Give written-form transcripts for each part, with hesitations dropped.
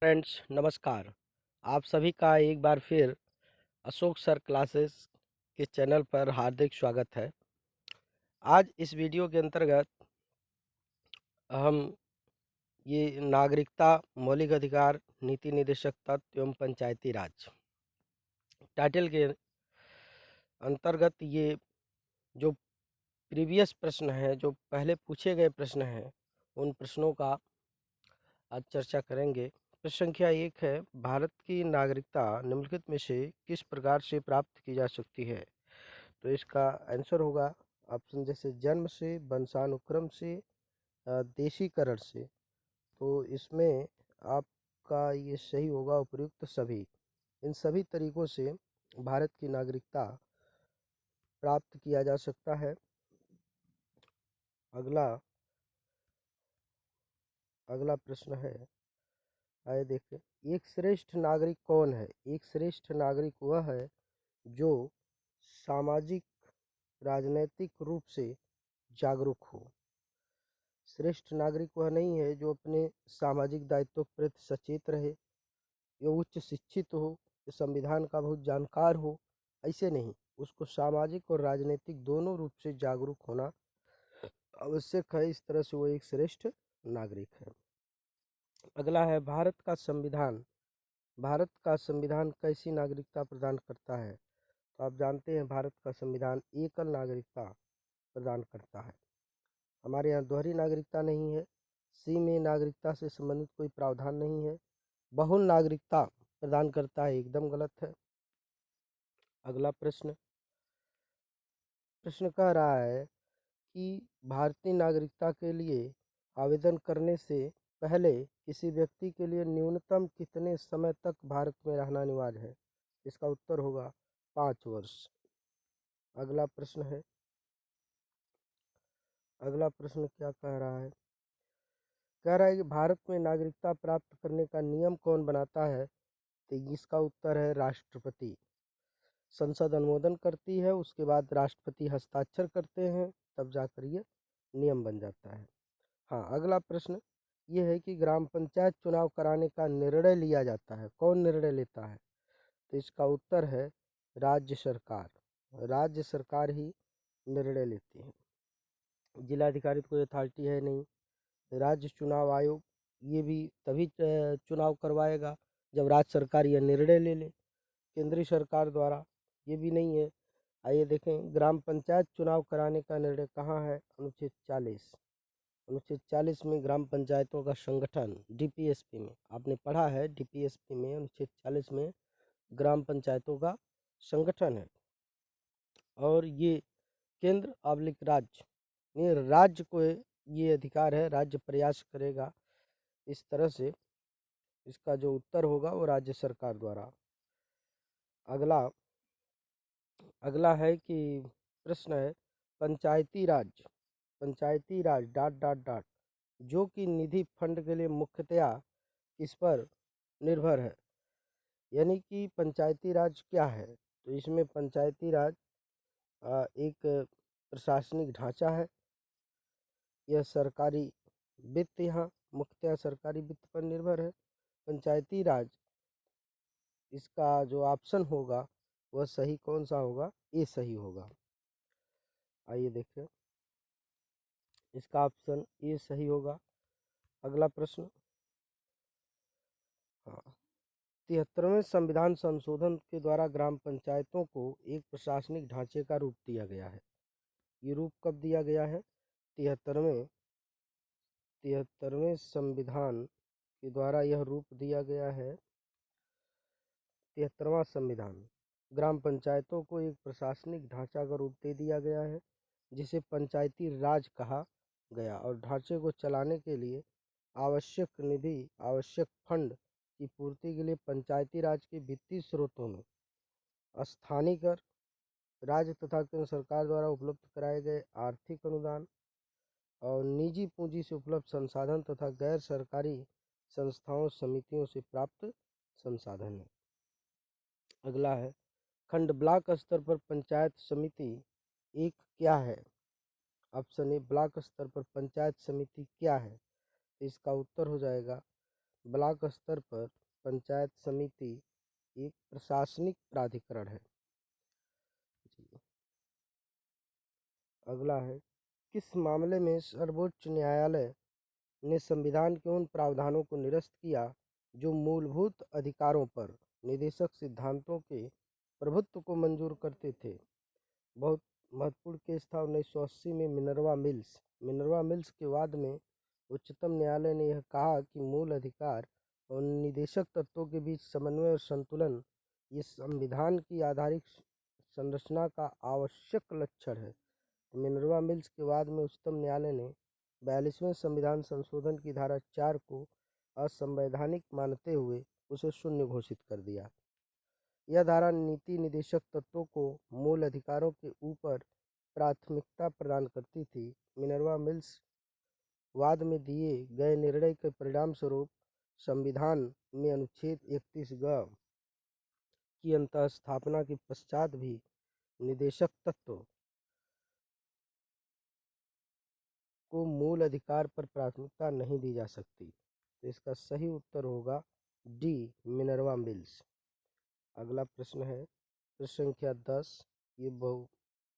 Friends नमस्कार। आप सभी का एक बार फिर अशोक सर क्लासेस के चैनल पर हार्दिक स्वागत है। आज इस वीडियो के अंतर्गत हम ये नागरिकता, मौलिक अधिकार, नीति निर्देशक तत्व एवं पंचायती राज टाइटल के अंतर्गत ये जो प्रीवियस प्रश्न है, जो पहले पूछे गए प्रश्न हैं, उन प्रश्नों का आज चर्चा करेंगे। प्रश्न संख्या 1 है, भारत की नागरिकता निम्नलिखित में से किस प्रकार से प्राप्त की जा सकती है? तो इसका आंसर होगा ऑप्शन जैसे जन्म से, वंशानुक्रम से, देशीकरण से। तो इसमें आपका ये सही होगा उपयुक्त सभी। इन सभी तरीकों से भारत की नागरिकता प्राप्त किया जा सकता है। अगला अगला प्रश्न है, आइए देखें, एक श्रेष्ठ नागरिक कौन है? एक श्रेष्ठ नागरिक वह है जो सामाजिक, राजनैतिक रूप से जागरूक हो। श्रेष्ठ नागरिक वह नहीं है जो अपने सामाजिक दायित्वों के प्रति सचेत रहे, ये उच्च शिक्षित हो, ये संविधान का बहुत जानकार हो, ऐसे नहीं। उसको सामाजिक और राजनीतिक दोनों रूप से जागरूक होना आवश्यक है। इस तरह से वो एक श्रेष्ठ नागरिक है। अगला है, भारत का संविधान। भारत का संविधान कैसी नागरिकता प्रदान करता है? तो आप जानते हैं भारत का संविधान एकल नागरिकता प्रदान करता है। हमारे यहाँ दोहरी नागरिकता नहीं है, सी में नागरिकता से संबंधित कोई प्रावधान नहीं है। बहुल नागरिकता प्रदान करता है, एकदम गलत है। अगला प्रश्न प्रश्न कह रहा है कि भारतीय नागरिकता के लिए आवेदन करने से पहले किसी व्यक्ति के लिए न्यूनतम कितने समय तक भारत में रहना अनिवार्य है? इसका उत्तर होगा 5 वर्ष। अगला प्रश्न है, अगला प्रश्न क्या कह रहा है? कह रहा है कि भारत में नागरिकता प्राप्त करने का नियम कौन बनाता है? तो इसका उत्तर है राष्ट्रपति। संसद अनुमोदन करती है, उसके बाद राष्ट्रपति हस्ताक्षर करते हैं, तब जाकर ये नियम बन जाता है। हाँ, अगला प्रश्न ये है कि ग्राम पंचायत चुनाव कराने का निर्णय लिया जाता है, कौन निर्णय लेता है? तो इसका उत्तर है राज्य सरकार। राज्य सरकार ही निर्णय लेती है, जिलाधिकारी को कोई अथॉरिटी है नहीं। राज्य चुनाव आयोग ये भी तभी चुनाव करवाएगा जब राज्य सरकार यह निर्णय ले ले, केंद्रीय सरकार द्वारा ये भी नहीं है। आइए देखें, ग्राम पंचायत चुनाव कराने का निर्णय कहाँ है? अनुच्छेद 40। अनुच्छेद 40 में ग्राम पंचायतों का संगठन, डीपीएसपी में आपने पढ़ा है, डीपीएसपी में अनुच्छेद 40 में ग्राम पंचायतों का संगठन है। और ये केंद्र अवलिक राज्य, ये राज्य को ये अधिकार है, राज्य प्रयास करेगा। इस तरह से इसका जो उत्तर होगा वो राज्य सरकार द्वारा। अगला अगला है कि प्रश्न है, पंचायती राज, पंचायती राज डॉट डॉट डॉट जो कि निधि फंड के लिए मुख्यतया किस पर निर्भर है? यानी कि पंचायती राज क्या है? तो इसमें पंचायती राज एक प्रशासनिक ढांचा है। यह सरकारी वित्त, यहाँ मुख्यतः सरकारी वित्त पर निर्भर है। पंचायती राज, इसका जो ऑप्शन होगा वह सही कौन सा होगा? ए सही होगा। आइए देखें, इसका ऑप्शन ए सही होगा। अगला प्रश्न, हाँ, 73वें संविधान संशोधन के द्वारा ग्राम पंचायतों को एक प्रशासनिक ढांचे का रूप दिया गया है। ये रूप कब दिया गया है? 73वें संविधान के द्वारा यह रूप दिया गया है। 73वां संविधान ग्राम पंचायतों को एक प्रशासनिक ढांचा का रूप दे दिया गया है, जिसे पंचायती राज कहा गया, और ढांचे को चलाने के लिए आवश्यक निधि, आवश्यक फंड की पूर्ति के लिए पंचायती राज के वित्तीय स्रोतों में स्थानीय कर, राज्य तथा केंद्र सरकार द्वारा उपलब्ध कराए गए आर्थिक अनुदान और निजी पूंजी से उपलब्ध संसाधन तथा गैर सरकारी संस्थाओं, समितियों से प्राप्त संसाधन है। अगला है, खंड ब्लॉक स्तर पर पंचायत समिति एक क्या है? ऑप्शन ए, ब्लॉक स्तर पर पंचायत समिति क्या है? तो इसका उत्तर हो जाएगा ब्लॉक स्तर पर पंचायत समिति एक प्रशासनिक प्राधिकरण है। जी। अगला है, किस मामले में सर्वोच्च न्यायालय ने संविधान के उन प्रावधानों को निरस्त किया जो मूलभूत अधिकारों पर निदेशक सिद्धांतों के प्रभुत्व को मंजूर करते थे? बहुत महत्वपूर्ण केस था 1980 में मिनर्वा मिल्स के वाद में उच्चतम न्यायालय ने यह कहा कि मूल अधिकार और निदेशक तत्वों के बीच समन्वय और संतुलन ये संविधान की आधारिक संरचना का आवश्यक लक्षण है। तो मिनर्वा मिल्स के बाद में उच्चतम न्यायालय ने 42वें संविधान संशोधन की धारा 4 को असंवैधानिक मानते हुए उसे शून्य घोषित कर दिया। यह धारा नीति निदेशक तत्वों को मूल अधिकारों के ऊपर प्राथमिकता प्रदान करती थी। मिनर्वा मिल्स वाद में दिए गए निर्णय के परिणाम स्वरूप संविधान में अनुच्छेद 31 की अंतःस्थापना के पश्चात भी निदेशक तत्व को मूल अधिकार पर प्राथमिकता नहीं दी जा सकती। तो इसका सही उत्तर होगा डी, मिनर्वा मिल्स। अगला प्रश्न है प्रश्न संख्या 10। ये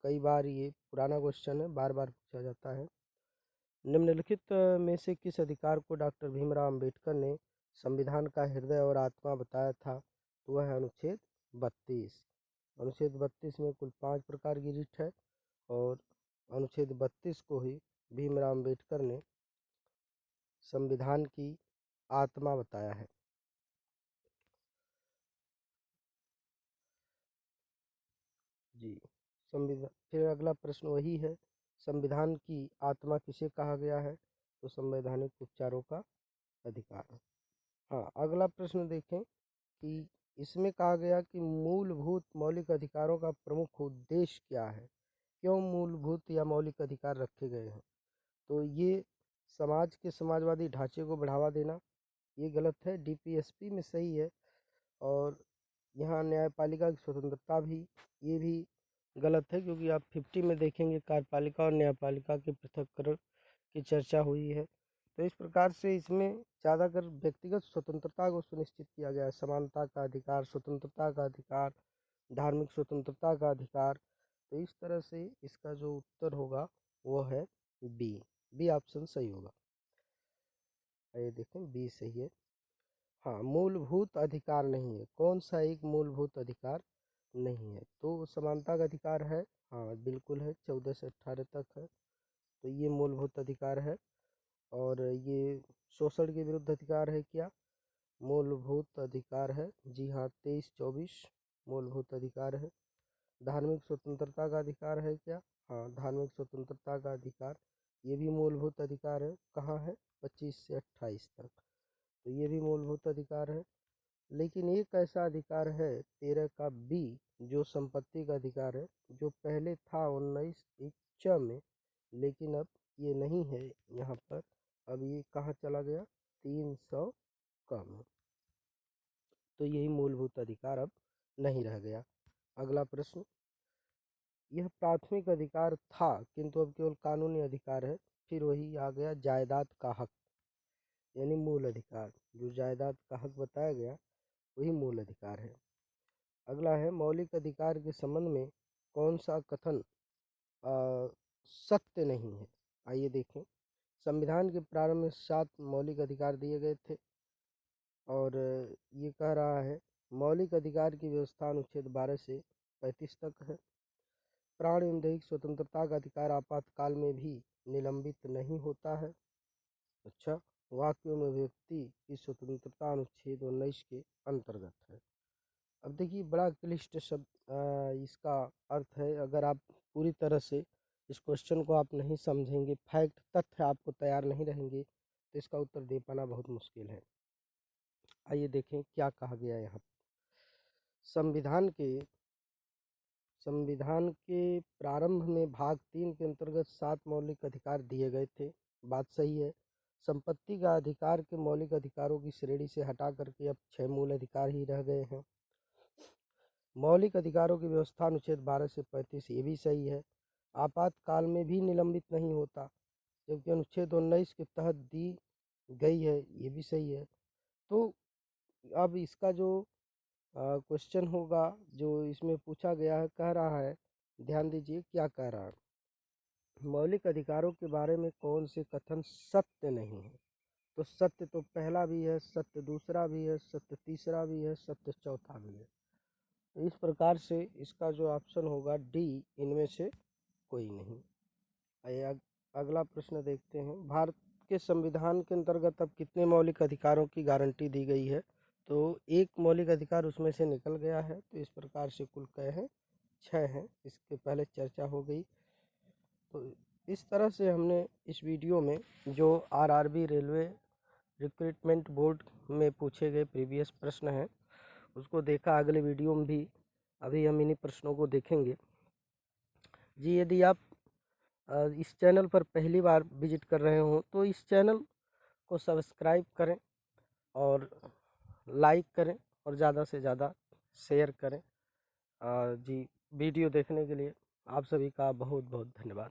कई बार ये पुराना क्वेश्चन है, बार बार पूछा जाता है। निम्नलिखित में से किस अधिकार को डॉक्टर भीमराव अंबेडकर ने संविधान का हृदय और आत्मा बताया था? तो वह है अनुच्छेद 32। अनुच्छेद 32 में कुल 5 प्रकार की रिट है और अनुच्छेद 32 को ही भीमराव अंबेडकर ने संविधान की आत्मा बताया है। जी। फिर अगला प्रश्न वही है, संविधान की आत्मा किसे कहा गया है? तो संवैधानिक उपचारों का अधिकार। हाँ, अगला प्रश्न देखें कि इसमें कहा गया कि मूलभूत मौलिक अधिकारों का प्रमुख उद्देश्य क्या है? क्यों मूलभूत या मौलिक अधिकार रखे गए हैं? तो ये समाज के समाजवादी ढांचे को बढ़ावा देना, ये गलत है। डीपीएसपी में सही है। और यहाँ न्यायपालिका की स्वतंत्रता भी, ये भी गलत है, क्योंकि आप 50 में देखेंगे कार्यपालिका और न्यायपालिका के पृथक्करण की चर्चा हुई है। तो इस प्रकार से इसमें ज़्यादातर व्यक्तिगत स्वतंत्रता को सुनिश्चित किया गया है, समानता का अधिकार, स्वतंत्रता का अधिकार, धार्मिक स्वतंत्रता का अधिकार। तो इस तरह से इसका जो उत्तर होगा वो है बी। बी ऑप्शन सही होगा। ये देखें, बी सही है। हाँ, मूलभूत अधिकार नहीं है। कौन सा एक मूलभूत अधिकार नहीं है? तो समानता का अधिकार है। हाँ बिल्कुल है, 14 से 18 तक है, तो ये मूलभूत अधिकार है। और ये शोषण के विरुद्ध अधिकार है क्या? मूलभूत अधिकार है। जी हाँ, 23-24 मूलभूत अधिकार है। धार्मिक स्वतंत्रता का अधिकार है क्या? हाँ, धार्मिक स्वतंत्रता का अधिकार, ये भी मूलभूत अधिकार है। कहाँ है? 25 से 28 तक, तो ये भी मूलभूत अधिकार है। लेकिन एक ऐसा अधिकार है 13 का बी, जो संपत्ति का अधिकार है, जो पहले था 19 में, लेकिन अब ये नहीं है यहाँ पर। अब ये कहाँ चला गया? 300 कम। तो यही मूलभूत अधिकार अब नहीं रह गया। अगला प्रश्न, यह प्राथमिक अधिकार था किंतु अब केवल कानूनी अधिकार है। फिर वही आ गया जायदाद का हक, यानी मूल अधिकार। जो जायदाद का हक बताया गया वही मूल अधिकार है। अगला है, मौलिक अधिकार के संबंध में कौन सा कथन सत्य नहीं है? आइए देखें। संविधान के प्रारंभ में 7 मौलिक अधिकार दिए गए थे और ये कह रहा है मौलिक अधिकार की व्यवस्था अनुच्छेद 12 से 35 तक है। प्राण एवं दैहिक स्वतंत्रता का अधिकार आपातकाल में भी निलंबित नहीं होता है। अच्छा, वाक्य एवं अभिव्यक्ति की स्वतंत्रता अनुच्छेद 19 के अंतर्गत है। अब देखिए, बड़ा क्लिष्ट शब्द इसका अर्थ है। अगर आप पूरी तरह से इस क्वेश्चन को आप नहीं समझेंगे, फैक्ट तथ्य आपको तैयार नहीं रहेंगे, तो इसका उत्तर दे पाना बहुत मुश्किल है। आइए देखें क्या कहा गया यहाँ। संविधान के प्रारंभ में भाग 3 के अंतर्गत 7 मौलिक अधिकार दिए गए थे। बात सही है। संपत्ति का अधिकार के मौलिक अधिकारों की श्रेणी से हटा करके अब 6 मूल अधिकार ही रह गए हैं। मौलिक अधिकारों की व्यवस्था अनुच्छेद 12 से 35, ये भी सही है। आपातकाल में भी निलंबित नहीं होता, जबकि अनुच्छेद 19 के तहत दी गई है, ये भी सही है। तो अब इसका जो क्वेश्चन होगा, जो इसमें पूछा गया है, कह रहा है, ध्यान दीजिए क्या कह रहा है। मौलिक अधिकारों के बारे में कौन से कथन सत्य नहीं है? तो सत्य तो पहला भी है, सत्य दूसरा भी है, सत्य तीसरा भी है, सत्य चौथा भी है। तो इस प्रकार से इसका जो ऑप्शन होगा डी, इनमें से कोई नहीं। आइए अगला प्रश्न देखते हैं। भारत के संविधान के अंतर्गत अब कितने मौलिक अधिकारों की गारंटी दी गई है? तो एक मौलिक अधिकार उसमें से निकल गया है, तो इस प्रकार से कुल कै हैं? 6 हैं। इसके पहले चर्चा हो गई। तो इस तरह से हमने इस वीडियो में जो आरआरबी रेलवे रिक्रूटमेंट बोर्ड में पूछे गए प्रीवियस प्रश्न हैं उसको देखा। अगले वीडियो में भी अभी हम इन्हीं प्रश्नों को देखेंगे। जी, यदि आप इस चैनल पर पहली बार विजिट कर रहे हो तो इस चैनल को सब्सक्राइब करें और लाइक करें और ज़्यादा से ज़्यादा शेयर करें। जी, वीडियो देखने के लिए आप सभी का बहुत बहुत धन्यवाद।